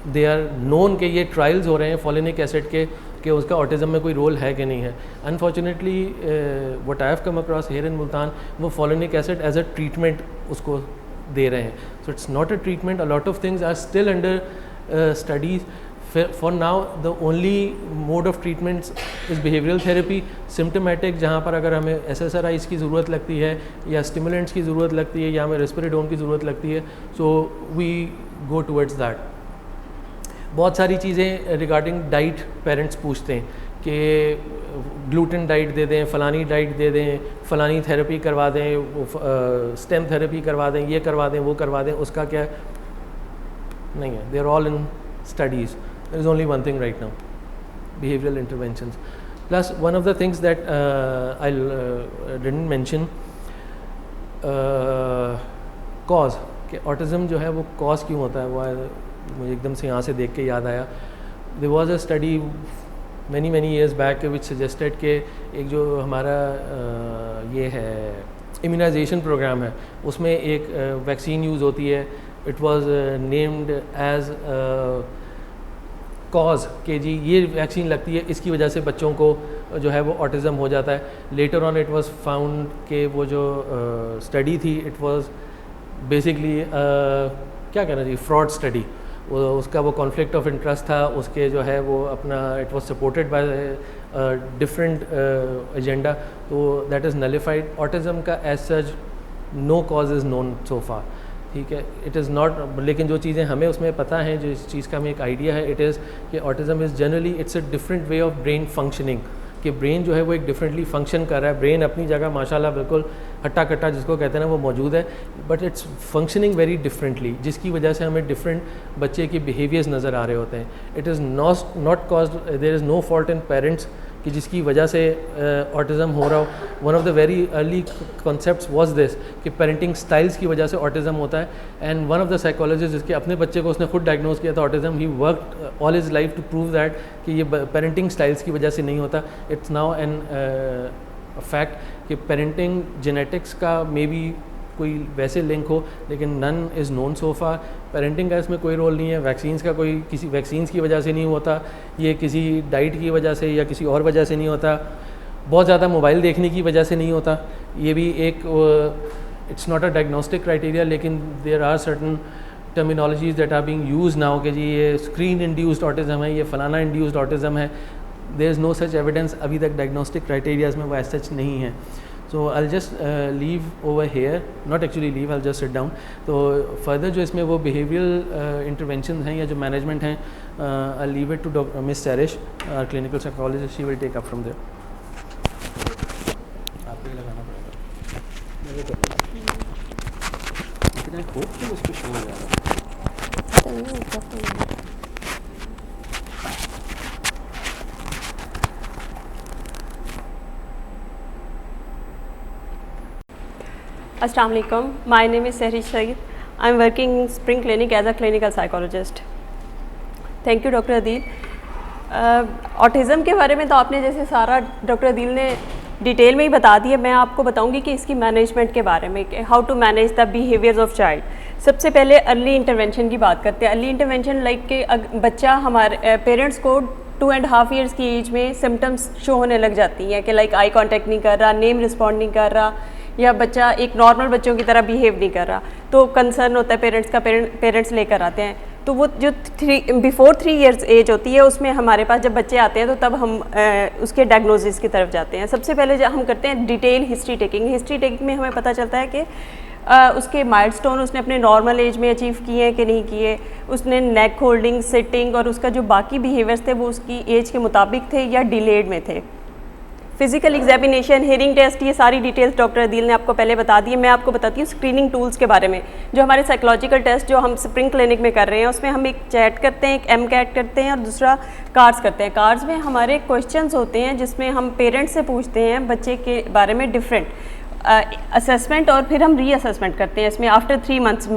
दे आर नोन के ये ट्रायल्स हो रहे हैं फोलिनिक एसिड के कि उसका ऑटिज़म में कोई रोल है कि नहीं है। Unfortunately what I have come across here in Multan, वो folinic acid as a treatment उसको दे रहे हैं। So it's not a treatment, a lot of things are still under studies. For now the only mode of treatments is behavioral therapy, symptomatic, जहाँ पर अगर हमें SSRIs की ज़रूरत लगती है या स्टिमुलेंट्स की ज़रूरत लगती है या हमें रिस्पेराडोन की ज़रूरत लगती है, so we go towards that. बहुत सारी चीज़ें रिगार्डिंग डाइट पेरेंट्स पूछते हैं कि ग्लूटेन डाइट दे दें, फ़लानी डाइट दे दें, फ़लानी थेरेपी करवा दें, स्टेम थेरेपी करवा दें, ये करवा दें, वो करवा दें, उसका क्या नहीं है. They are all in studies. There is only one thing right now, behavioral interventions. Plus one of the things that I didn't mention, cause कि autism जो है वो cause क्यों होता है, वो मुझे एकदम से यहाँ से देख के याद आया. There was a study many years back which suggested कि एक जो हमारा ये है immunization program है, उसमें एक वैक्सीन यूज़ होती है. It was named as cause के जी ये वैक्सीन लगती है, इसकी वजह से बच्चों को जो है वो ऑटिज़म हो जाता है. Later on it was found कि वो जो स्टडी थी इट वाज बेसिकली क्या कहना चाहिए, फ्रॉड स्टडी. उसका वो कॉन्फ्लिक्ट ऑफ इंटरेस्ट था, उसके जो है वो अपना it was supported by different agenda, तो दैट इज़ नलिफाइड. ऑटिज़म का as such no cause is known so far. ठीक है, इट इज़ नॉट. लेकिन जो चीज़ें हमें उसमें पता हैं, जो इस चीज़ का हमें एक आइडिया है, इट इज़ कि autism is generally it's a different way of brain functioning. कि ब्रेन जो है वो एक डिफरेंटली फंक्शन कर रहा है. ब्रेन अपनी जगह माशाल्लाह बिल्कुल हट्टा कट्टा जिसको कहते हैं ना वो मौजूद है, but it's functioning very differently, जिसकी वजह से हमें डिफरेंट बच्चे के बिहेवियर्स नज़र आ रहे होते हैं. It is not caused, there is no fault in parents कि जिसकी वजह से ऑटिज़म हो रहा हो. One of the very early concepts was this कि पेरेंटिंग स्टाइल्स की वजह से ऑटिज़म होता है. And one of the psychologist जिसके अपने बच्चे को उसने खुद डायग्नोज किया था autism, he worked all his life to prove that कि ये पेरेंटिंग स्टाइल्स की वजह से नहीं होता. इट्स नाउ एन फैक्ट कि पेरेंटिंग जेनेटिक्स का मे बी कोई वैसे लिंक हो, लेकिन none is known so far. Parenting का इसमें कोई रोल नहीं है. वैक्सीन्स का कोई किसी वैक्सीन्स की वजह से नहीं होता, ये किसी डाइट की वजह से या किसी और वजह से नहीं होता, बहुत ज़्यादा मोबाइल देखने की वजह से नहीं होता. ये भी एक it's not a diagnostic criteria, लेकिन there are certain terminologies that are being use now कि जी ये स्क्रीन इंड्यूस्ड ऑटिज़म है, ये फलाना इंड्यूस्ड ऑटिज़म है. There is no such evidence. अभी तक डायग्नोस्टिक क्राइटेरियाज में वो एज सच नहीं है. So I'll just leave over here, not actually leave, I'll just sit down. तो further जो इसमें वो behavioral interventions हैं या जो management हैं, I'll leave it to Miss Sarish, our clinical psychologist. She will take up from there. आपको ही लगाना पड़ेगा. लेकिन I hope कि उस पर show हो जाएगा. Assalamu alaikum. My name is Sehri Saeed. I am working in Spring Clinic as a clinical psychologist. Thank you, Dr. Adil. Autism के बारे में तो आपने जैसे सारा डॉक्टर अदील ने डिटेल में ही बता दिया. मैं आपको बताऊंगी कि इसकी मैनेजमेंट के बारे में, how to manage the behaviors of child. सबसे पहले अर्ली इंटरवेंशन की बात करते हैं. अर्ली इंटरवेंशन लाइक कि बच्चा हमारे पेरेंट्स को 2.5 ईयर्स की एज में सिम्टम्स शो होने लग जाती हैं कि लाइक आई कांटेक्ट नहीं कर रहा, नेम रिस्पॉन्ड नहीं कर रहा, या बच्चा एक नॉर्मल बच्चों की तरह बिहेव नहीं कर रहा, तो कंसर्न होता है पेरेंट्स का. पेरेंट्स लेकर आते हैं. तो वो जो बिफोर 3 ईयर्स एज होती है उसमें हमारे पास जब बच्चे आते हैं तो तब हम उसके डायग्नोसिस की तरफ जाते हैं. सबसे पहले जब हम करते हैं detail history taking. History taking में हमें पता चलता है कि उसके माइलस्टोन उसने अपने नॉर्मल एज में अचीव किए हैं कि नहीं किए, उसने नेक होल्डिंग, सिटिंग और उसका जो बाकी बिहेवियर्स थे वो उसकी एज के मुताबिक थे या डिलेड में थे. फिजिकल एग्जामिनेशन, हेयरिंग टेस्ट, ये सारी डिटेल्स डॉक्टर अदील ने आपको पहले बता दी है. मैं आपको बताती हूँ स्क्रीनिंग टूल्स के बारे में. जो हमारे साइकोलॉजिकल टेस्ट जो हम स्प्रिंग क्लिनिक में कर रहे हैं उसमें हम एक चैट करते हैं, एक MCAT करते हैं और दूसरा कार्ड्स करते हैं. कार्ड्स में हमारे क्वेश्चंस होते हैं जिसमें हम पेरेंट्स से पूछते हैं बच्चे के बारे में डिफरेंट असेसमेंट और फिर हम रीअसेसमेंट करते हैं. इसमें आफ्टर 3 मंथ्स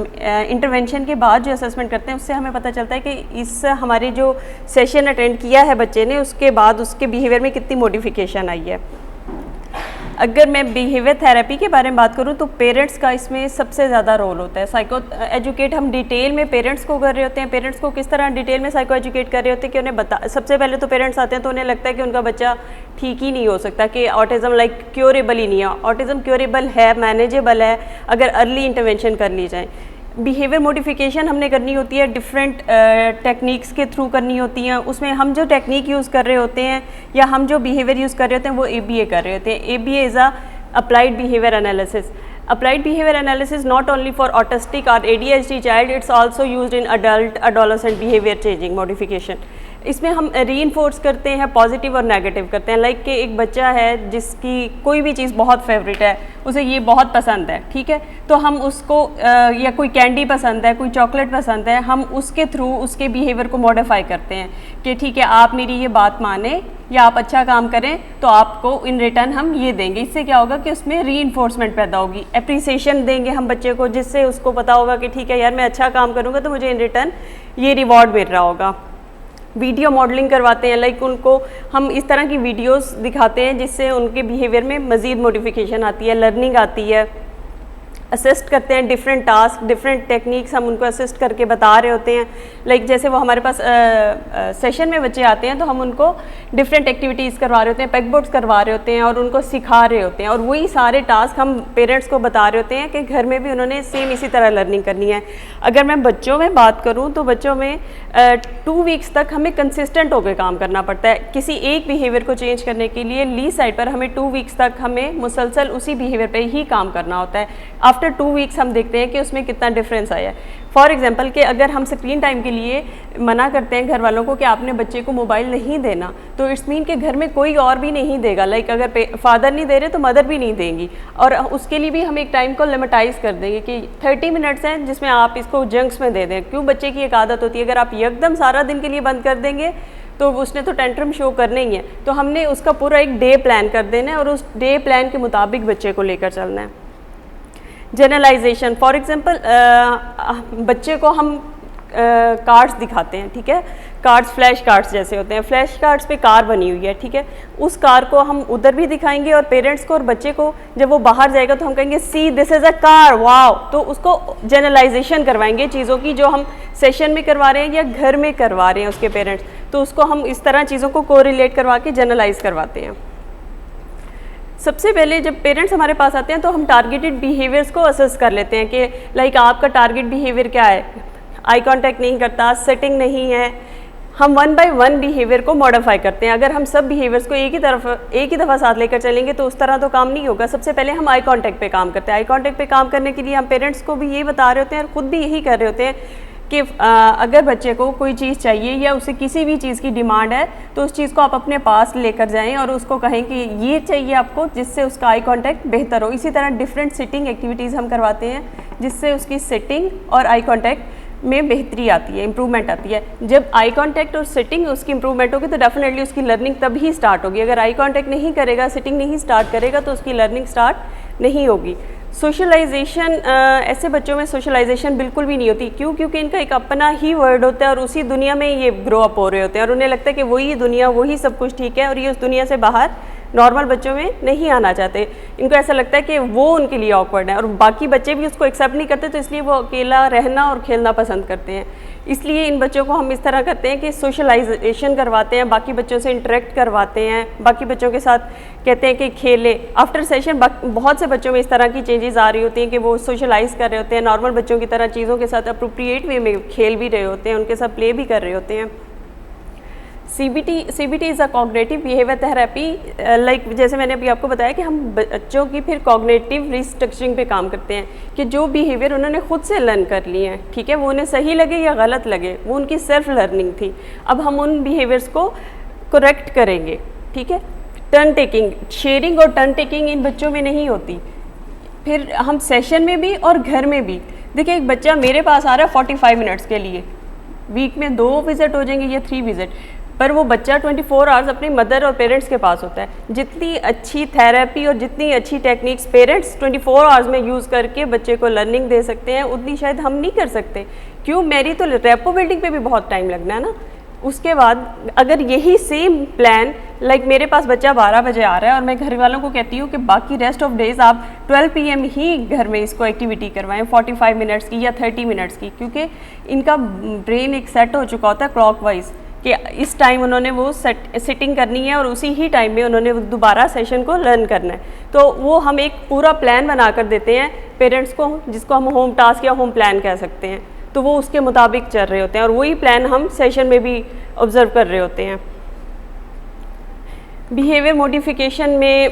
इंटरवेंशन के बाद जो असेसमेंट करते हैं उससे हमें पता चलता है कि इस हमारे जो सेशन अटेंड किया है बच्चे ने उसके बाद उसके बिहेवियर में कितनी मॉडिफिकेशन आई है. अगर मैं बिहेवियर थेरेपी के बारे में बात करूं तो पेरेंट्स का इसमें सबसे ज़्यादा रोल होता है. साइको एजुकेट हम डिटेल में पेरेंट्स को कर रहे होते हैं. पेरेंट्स को किस तरह डिटेल में साइको एजुकेट कर रहे होते हैं कि उन्हें सबसे पहले तो पेरेंट्स आते हैं तो उन्हें लगता है कि उनका बच्चा ठीक ही नहीं हो सकता, कि ऑटिज़म लाइक क्योरेबल ही नहीं है. ऑटिज़म क्योरेबल है, मैनेजेबल है अगर अर्ली इंटरवेंशन कर ली जाए. बिहेवियर मॉडिफिकेशन हमने करनी होती है, डिफरेंट टेक्निक्स के थ्रू करनी होती हैं. उसमें हम जो टेक्निक यूज़ कर रहे होते हैं या हम जो बिहेवियर यूज़ कर रहे होते हैं वो ABA कर रहे होते हैं. ABA is a applied behaviour analysis. Applied behavior analysis not only for autistic or ADHD child, it's also used in adult, adolescent behavior changing modification. इसमें हम रीइंफोर्स करते हैं, पॉजिटिव और नेगेटिव करते हैं। लाइक कि एक बच्चा है जिसकी कोई भी चीज़ बहुत फेवरेट है, उसे ये बहुत पसंद है, ठीक है, तो हम उसको या कोई कैंडी पसंद है, कोई चॉकलेट पसंद है, हम उसके थ्रू उसके बिहेवियर को मॉडिफाई करते हैं कि ठीक है आप मेरी ये बात माने या आप अच्छा काम करें तो आपको इन रिटर्न हम ये देंगे। इससे क्या होगा कि उसमें रीइंफोर्समेंट पैदा होगी, एप्रिसिएशन देंगे हम बच्चे को, जिससे उसको पता होगा कि ठीक है यार मैं अच्छा काम करूँगा तो मुझे इन रिटर्न ये रिवॉर्ड मिल रहा होगा। वीडियो मॉडलिंग करवाते हैं, लाइक उनको हम इस तरह की वीडियोस दिखाते हैं जिससे उनके बिहेवियर में मज़ीद मॉडिफिकेशन आती है, लर्निंग आती है। असिस्ट करते हैं, डिफरेंट टास्क, डिफरेंट टेक्निक्स हम उनको असिस्ट करके बता रहे होते हैं। लाइक जैसे वो हमारे पास सेशन में बच्चे आते हैं तो हम उनको डिफरेंट एक्टिविटीज़ करवा रहे होते हैं, पेगबोर्ड्स करवा रहे होते हैं और उनको सिखा रहे होते हैं, और वही सारे टास्क हम पेरेंट्स को बता रहे होते हैं कि घर में भी उन्होंने सेम इसी तरह लर्निंग करनी है। अगर मैं बच्चों में बात करूँ तो बच्चों में 2 वीक्स तक हमें कंसिस्टेंट होकर काम करना पड़ता है। किसी एक बिहेवियर को चेंज करने के लिए ली साइड पर हमें 2 वीक्स तक हमें मुसलसल उसी बिहेवियर पे ही काम करना होता है। आफ्टर 2 वीक्स हम देखते हैं कि उसमें कितना डिफरेंस आया है। फॉर एग्जांपल कि अगर हम स्क्रीन टाइम के लिए मना करते हैं घर वालों को कि आपने बच्चे को मोबाइल नहीं देना, तो इट्स मीन कि घर में कोई और भी नहीं देगा। लाइक अगर फादर नहीं दे रहे तो मदर भी नहीं देंगी, और उसके लिए भी हम एक टाइम को लिमिटाइज कर देंगे कि 30 मिनट्स हैं जिसमें आप इसको जंक्स में दे दें। क्यों, बच्चे की एक आदत होती है, अगर आप एकदम सारा दिन के लिए बंद कर देंगे तो उसने तो टेंट्रम शो करना ही है। तो हमने उसका पूरा एक डे प्लान कर देना है और उस डे प्लान के मुताबिक बच्चे को लेकर चलना है। जनरलाइजेशन, फॉर एग्जांपल बच्चे को हम कार्ड्स दिखाते हैं, ठीक है, कार्ड्स फ्लैश कार्ड्स जैसे होते हैं, फ्लैश कार्ड्स पे कार बनी हुई है, ठीक है, उस कार को हम उधर भी दिखाएंगे और पेरेंट्स को और बच्चे को जब वो बाहर जाएगा तो हम कहेंगे see this is a car, wow. तो उसको जनरलाइजेशन करवाएंगे चीज़ों की जो हम सेशन में करवा रहे हैं या घर में करवा रहे हैं उसके पेरेंट्स, तो उसको हम इस तरह चीज़ों को कोरिलेट करवा के जनरलाइज करवाते हैं। सबसे पहले जब पेरेंट्स हमारे पास आते हैं तो हम टारगेटेड बिहेवियर्स को असेस कर लेते हैं कि लाइक आपका टारगेट बिहेवियर क्या है। आई कांटेक्ट नहीं करता, सेटिंग नहीं है, हम 1 बाय 1 बिहेवियर को मॉडिफाई करते हैं। अगर हम सब बिहेवियर्स को एक ही दफ़ा साथ लेकर चलेंगे तो उस तरह तो काम नहीं होगा। सबसे पहले हम आई कांटेक्ट पे काम करते हैं। आई कांटेक्ट पे काम करने के लिए हम पेरेंट्स को भी ये बता रहे होते हैं और ख़ुद भी यही कर रहे होते हैं कि अगर बच्चे को कोई चीज़ चाहिए या उसे किसी भी चीज़ की डिमांड है तो उस चीज़ को आप अपने पास लेकर जाएं और उसको कहें कि ये चाहिए आपको, जिससे उसका आई कांटेक्ट बेहतर हो। इसी तरह डिफरेंट सिटिंग एक्टिविटीज़ हम करवाते हैं जिससे उसकी सिटिंग और आई कांटेक्ट में बेहतरी आती है, इम्प्रूवमेंट आती है। जब आई कांटेक्ट और सिटिंग उसकी इम्प्रूवमेंट होगी तो डेफिनेटली उसकी लर्निंग तभी स्टार्ट होगी। अगर आई कांटेक्ट नहीं करेगा, सिटिंग नहीं स्टार्ट करेगा तो उसकी लर्निंग स्टार्ट नहीं होगी। सोशलाइजेशन, ऐसे बच्चों में सोशलाइजेशन बिल्कुल भी नहीं होती। क्यों? क्योंकि इनका एक अपना ही वर्ल्ड होता है और उसी दुनिया में ये ग्रो अप हो रहे होते हैं और उन्हें लगता है कि वही दुनिया, वही सब कुछ ठीक है, और ये उस दुनिया से बाहर नॉर्मल बच्चों में नहीं आना चाहते। इनको ऐसा लगता है कि वो उनके लिए ऑकवर्ड है और बाकी बच्चे भी उसको एक्सेप्ट नहीं करते, तो इसलिए वो अकेला रहना और खेलना पसंद करते हैं। इसलिए इन बच्चों को हम इस तरह करते हैं कि सोशलाइजेशन करवाते हैं, बाकी बच्चों से इंटरेक्ट करवाते हैं, बाकी बच्चों के साथ कहते हैं कि खेले। आफ्टर सेशन बहुत से बच्चों में इस तरह की चेंजेस आ रही होती हैं कि वो सोशलाइज कर रहे होते हैं, नॉर्मल बच्चों की तरह चीज़ों के साथ अप्रोप्रिएट वे में खेल भी रहे होते हैं, उनके साथ प्ले भी कर रहे होते हैं। CBT is a cognitive behaviour therapy. Like जैसे मैंने अभी आपको बताया कि हम बच्चों की फिर कॉग्निटिव रिस्ट्रक्चरिंग पे काम करते हैं कि जो बिहेवियर उन्होंने खुद से लर्न कर लिए हैं, ठीक है, वो उन्हें सही लगे या गलत लगे, वो उनकी सेल्फ लर्निंग थी। अब हम उन बिहेवियर्स को करेक्ट करेंगे, ठीक है। टर्न टेकिंग, शेयरिंग और टर्न टेकिंग इन बच्चों में नहीं होती। फिर हम सेशन में भी और घर में भी, देखिए एक बच्चा मेरे पास आ रहा है 45 मिनट्स के लिए, वीक में 2 विज़िट हो जाएंगे या 3 विज़िट, पर वो बच्चा 24 आवर्स अपनी मदर और पेरेंट्स के पास होता है। जितनी अच्छी थेरेपी और जितनी अच्छी टेक्निक्स पेरेंट्स 24 आवर्स में यूज़ करके बच्चे को लर्निंग दे सकते हैं, उतनी शायद हम नहीं कर सकते। क्यों? मेरी तो रेपो बिल्डिंग पे भी बहुत टाइम लगना है ना। उसके बाद अगर यही सेम प्लान, लाइक मेरे पास बच्चा 12 बजे आ रहा है और मैं घर वालों को कहती हूँ कि बाकी रेस्ट ऑफ डेज आप 12 PM ही घर में इसको एक्टिविटी करवाएं 45 मिनट्स की या 30 मिनट्स की, क्योंकि इनका ब्रेन एक सेट हो चुका होता है क्लॉकवाइज कि इस टाइम उन्होंने वो सिटिंग करनी है और उसी ही टाइम में उन्होंने दोबारा सेशन को लर्न करना है। तो वो हम एक पूरा प्लान बना कर देते हैं पेरेंट्स को, जिसको हम होम टास्क या होम प्लान कह सकते हैं। तो वो उसके मुताबिक चल रहे होते हैं और वही प्लान हम सेशन में भी ऑब्जर्व कर रहे होते हैं। बिहेवियर मॉडिफिकेशन में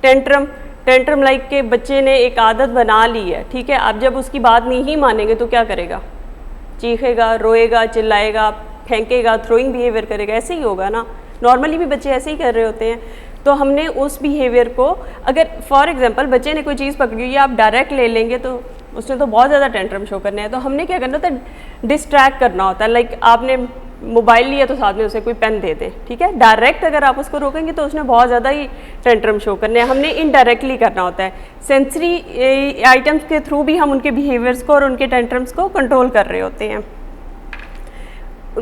टेंट्रम लाइक के बच्चे ने एक आदत बना ली है, ठीक है, आप जब उसकी बात नहीं मानेंगे तो क्या करेगा? चीखेगा, रोएगा, चिल्लाएगा, फेंकेगा, थ्रोइंग बिहेवियर करेगा, ऐसे ही होगा ना, नॉर्मली भी बच्चे ऐसे ही कर रहे होते हैं। तो हमने उस बिहेवियर को, अगर फॉर एग्जांपल बच्चे ने कोई चीज़ पकड़ी हुई है, आप डायरेक्ट ले लेंगे तो उसने तो बहुत ज़्यादा टेंट्रम शो करने हैं। तो हमने क्या करना होता है, डिस्ट्रैक्ट करना होता है। लाइक आपने मोबाइल लिया तो साथ में उसे कोई पेन दे दें, ठीक है। डायरेक्ट अगर आप उसको रोकेंगे तो उसने बहुत ज़्यादा ही टेंट्रम शो करने हैं। हमने इनडायरेक्टली करना होता है। सेंसरी आइटम्स के थ्रू भी हम उनके बिहेवियर्स को और उनके टेंट्रम्स को कंट्रोल कर रहे होते हैं।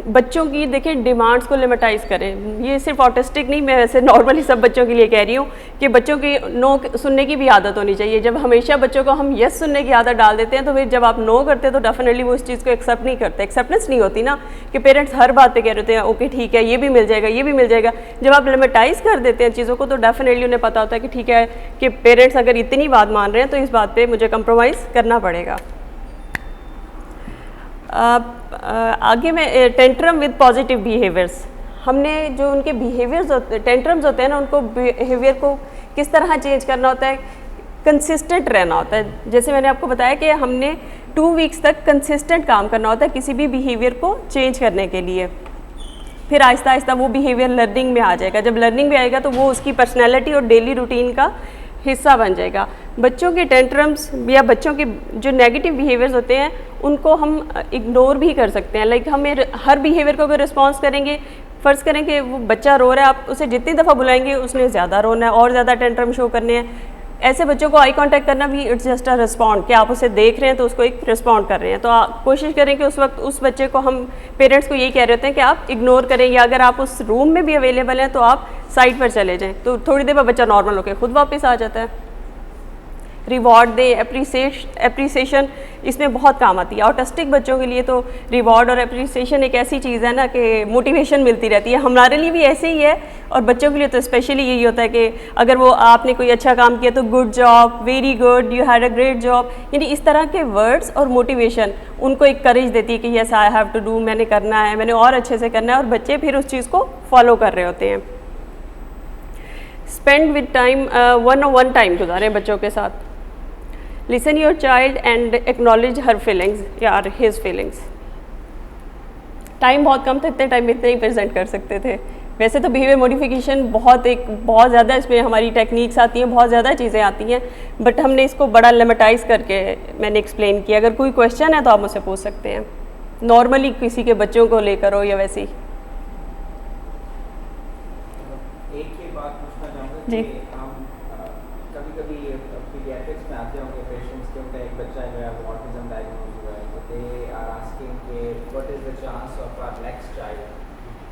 बच्चों की देखिए डिमांड्स को लिमिटाइज करें। ये सिर्फ ऑटिस्टिक नहीं, मैं वैसे नॉर्मली सब बच्चों के लिए कह रही हूँ कि बच्चों की नो सुनने की भी आदत होनी चाहिए। जब हमेशा बच्चों को हम यस सुनने की आदत डाल देते हैं तो फिर जब आप नो करते हैं तो डेफिनेटली वो इस चीज़ को एक्सेप्ट नहीं करते। एक्सेप्टेंस नहीं होती ना, कि पेरेंट्स हर बात पे कह रहे हैं ओके ठीक है, ये भी मिल जाएगा, ये भी मिल जाएगा। जब आप लिमिटाइज कर देते हैं चीज़ों को तो डेफिनेटली उन्हें पता होता है कि ठीक है कि पेरेंट्स अगर इतनी बात मान रहे हैं तो इस बात पर मुझे कंप्रोमाइज़ करना पड़ेगा। आगे में टेंट्रम विद पॉजिटिव बिहेवियर्स। हमने जो उनके बिहेवियर्स होते, टेंट्रम्स होते हैं ना, उनको बिहेवियर को किस तरह चेंज करना होता है, कंसिस्टेंट रहना होता है। जैसे मैंने आपको बताया कि हमने 2 वीक्स तक कंसिस्टेंट काम करना होता है किसी भी बिहेवियर को चेंज करने के लिए। फिर आहिस्ता आहिस्ता वो बिहेवियर लर्निंग में आ जाएगा। जब लर्निंग में आएगा तो वो उसकी पर्सनैलिटी और डेली रूटीन का हिस्सा बन जाएगा। बच्चों के टेंट्रम्स या बच्चों के जो नेगेटिव बिहेवियर्स होते हैं उनको हम इग्नोर भी कर सकते हैं। लाइक हमें हर बिहेवियर को अगर रिस्पॉन्स करेंगे, फ़र्ज़ करें कि वो बच्चा रो रहा है, आप उसे जितनी दफ़ा बुलाएंगे उसने ज़्यादा रोना है और ज़्यादा टेंट्रम शो करने हैं। ऐसे बच्चों को आई कांटेक्ट करना भी इट्स जस्ट अ रिस्पॉन्ड, कि आप उसे देख रहे हैं तो उसको एक रिस्पॉन्ड कर रहे हैं। तो आप कोशिश करें कि उस वक्त उस बच्चे को, हम पेरेंट्स को यही कह रहे होते हैं कि आप इग्नोर करें, या अगर आप उस रूम में भी अवेलेबल हैं तो आप साइड पर चले जाएँ। तो थोड़ी देर बाद बच्चा नॉर्मल होकर खुद वापस आ जाता है। रिवॉर्ड दे, एप्रिसिएशन इसमें बहुत काम आती है। ऑटिस्टिक बच्चों के लिए तो रिवॉर्ड और एप्रिसिएशन एक ऐसी चीज़ है ना कि मोटिवेशन मिलती रहती है। हमारे लिए भी ऐसे ही है और बच्चों के लिए तो स्पेशली यही होता है कि अगर वो आपने कोई अच्छा काम किया तो good job, very good, you had a great job. यानी इस तरह के वर्ड्स और मोटिवेशन उनको एक करेज देती है कि yes I have to do, मैंने करना है, मैंने और अच्छे से करना है, और बच्चे फिर उस चीज़ को फॉलो कर रहे होते हैं। Spend with time, 1-on-1 time गुजारें बच्चों के साथ। Listen your child and acknowledge her feelings या हिज फीलिंग्स। टाइम बहुत कम था, इतने टाइम में इतने ही प्रेजेंट कर सकते थे। वैसे तो बिहेवियर मॉडिफिकेशन बहुत ज़्यादा इसमें हमारी टेक्निक्स आती हैं, बहुत ज़्यादा चीज़ें आती हैं, बट हमने इसको बड़ा लिमिटाइज करके मैंने एक्सप्लेन किया। अगर कोई क्वेश्चन है तो आप मुझसे पूछ सकते हैं, नॉर्मली किसी के बच्चों को लेकर हो या वैसे ही। एक ही बात पूछना चाहूँगा जी। कि हम कभी-कभी पीडियाट्रिक्स में आते होंगे पेशेंट्स के, उनका एक बच्चा जो है वो ऑटिज्म डायग्नोज हुआ है, तो दे आर आस्किंग कि what is the chance of our next child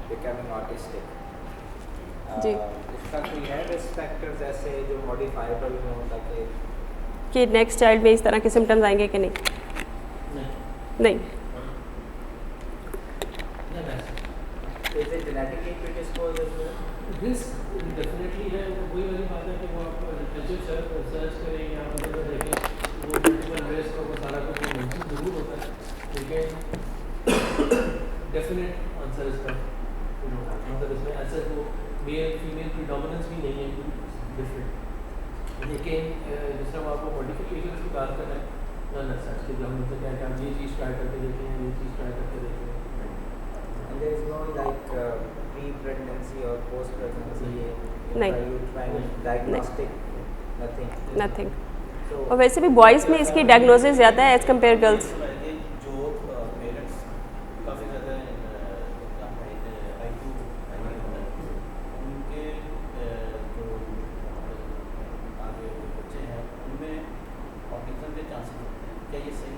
becoming autistic. जी। इसका कोई है रिस्क फैक्टर्स ऐसे जो मॉडिफाइबल हो, ताकि कि नेक्स्ट चाइल्ड में इस तरह के सिम्टम्स आएंगे कि नहीं? नहीं। Is it genetically predisposed as well? Risk definitely है। वही वाली बात है कि वो आप लिटरेचर सर्च करें या मतलब देखें, वो मल्टीपल रिस्क और सारा कुछ वो मेंशन जरूर होता है, लेकिन डेफिनेट आंसर इसका मतलब इसमें ऐसा वो मेल फीमेल प्रीडोमिनेंस भी नहीं है डिफरेंट। लेकिन जिस तरह आपको मॉडिफिकेशन की बात कर रहे हैं ना सर्च के, जब हम उनसे क्या हम ये चीज़ ट्राई करके देखें, ये चीज़ ट्राई करके देखें। And there is no like pre-pregnancy or post-pregnancy diagnostic, nothing. और वैसे भी बॉयज़ में इसकी डायग्नोसिस ज़्यादा है एज़ कम्पेयर गर्ल्स। जो पेरेंट्स काफ़ी ज़्यादा उनके जो आगे बच्चे हैं उनमें ऑटिज्म के चांसेस होते हैं, क्या ये सही?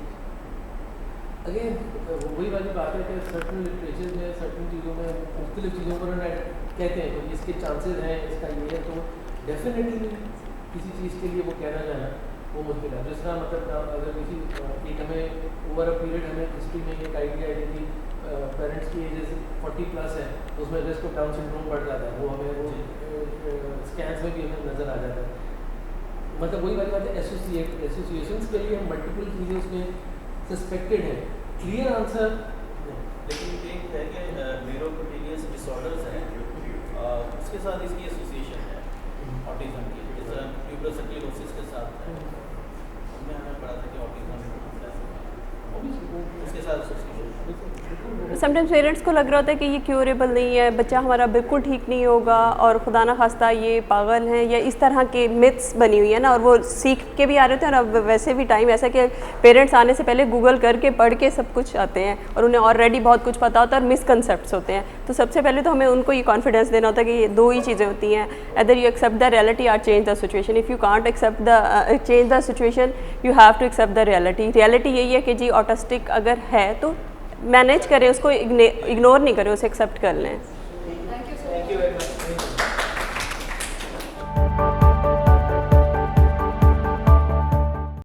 अगेन वही वाली बात है कि सर्टन लिटरेचर में सर्टन चीज़ों में मुख्तलिफ चीज़ों पर कहते हैं तो इसके चांसेस हैं, इसका ये है, तो डेफिनेटली किसी चीज़ के लिए वो कहना जाना वो मुश्किल है। जिस तरह मतलब अगर किसी एक हमें ओवर अ पीरियड हमें हिस्ट्री में एक आइडिया है कि पेरेंट्स की एज 40+ है तो उसमें रिस्क ऑफ डाउन सिंड्रोम बढ़ जाता है, वो हमें वो स्कैन्स में भी हमें नज़र आ जाता है। मतलब वही वाली बात है, एसोसिएशंस के लिए मल्टीपल चीज़ें उसमें सस्पेक्टेड है, क्लियर आंसर। लेकिन एक है कि न्यूरोकोटिनियस डिसऑर्डर्स हैं, उसके साथ इसकी एसोसिएशन है ऑटिज्म की, जैसे ट्यूबरस स्क्लेरोसिस के साथ है, उनमें हमें पढ़ा था कि ऑटिज्म उसके साथ समटाइम्स पेरेंट्स को लग रहा होता है कि ये क्यूरेबल नहीं है, बच्चा हमारा बिल्कुल ठीक नहीं होगा और खुदा ना खास्ता ये पागल हैं, या इस तरह के मिथ्स बनी हुई है ना, और वो सीख के भी आ रहे थे। और अब वैसे भी टाइम ऐसा कि पेरेंट्स आने से पहले गूगल करके पढ़ के सब कुछ आते हैं और उन्हें ऑलरेडी बहुत कुछ पता होता है और मिसकंसेप्ट्स होते हैं। तो सबसे पहले तो हमें उनको ये कॉन्फिडेंस देना होता है कि ये दो ही चीज़ें होती हैं, either you accept the reality और change the situation. If you can't accept the change the situation, you have to accept the reality. Reality यही है कि जी ऑटिस्टिक अगर है तो मैनेज करें उसको, इग्नोर नहीं करें, उसे एक्सेप्ट कर लें।